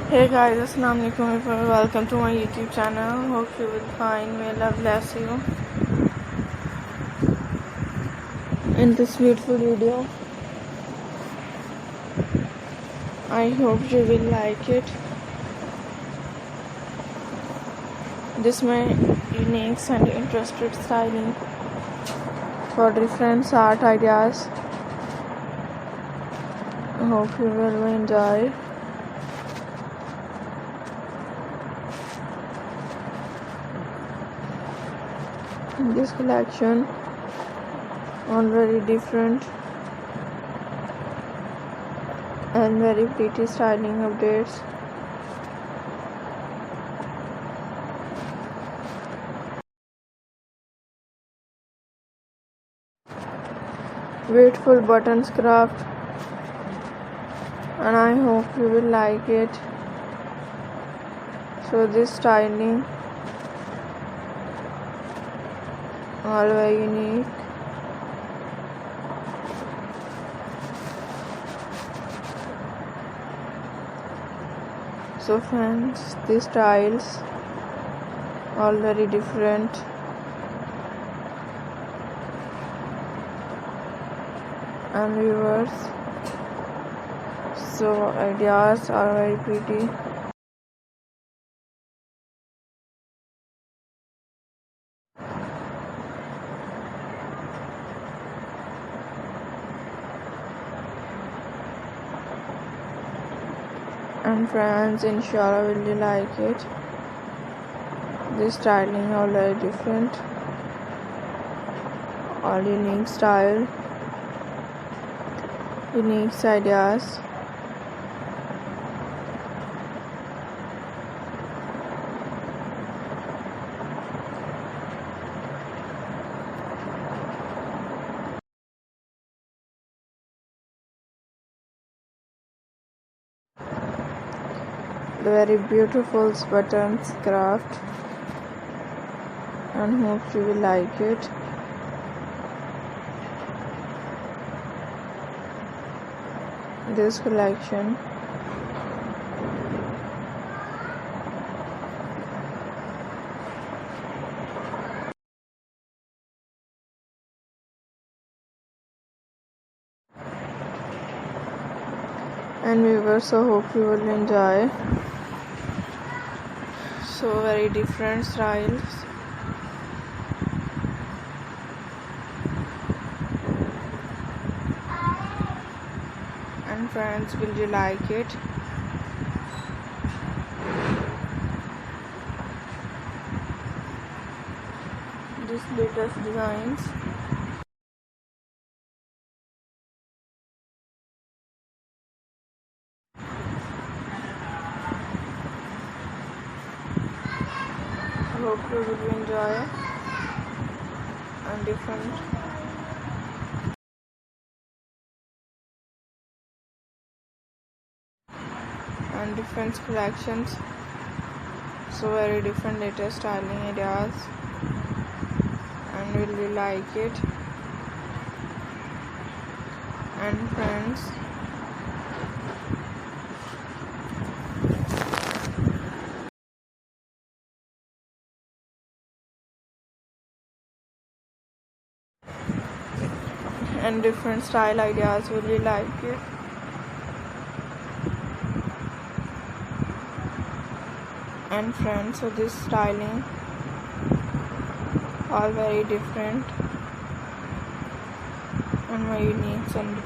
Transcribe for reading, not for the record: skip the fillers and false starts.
Hey guys, Assalamu alaikum. Welcome to my YouTube channel. Hope you will find may Allah bless you in this beautiful video. I hope you will like it. This my unique and interested styling for different art ideas. I hope you will enjoy. This collection all very different and very pretty styling updates. Beautiful buttons craft, and I hope you will like it. So this styling all very unique. So friends, these styles all very different and viewers, so ideas are very pretty. And friends, inshallah will you like it. This styling all very different, all unique style, unique ideas. The very beautiful buttons craft, and hope you will like it. This collection and viewers, so hope you will enjoy. So very different styles. And friends, will you like it? This latest designs. I hope you will enjoy and different collections. So very different latest styling ideas, and will you like it? And friends, and different style ideas, will you like it? And friends, so this styling all very different and very unique and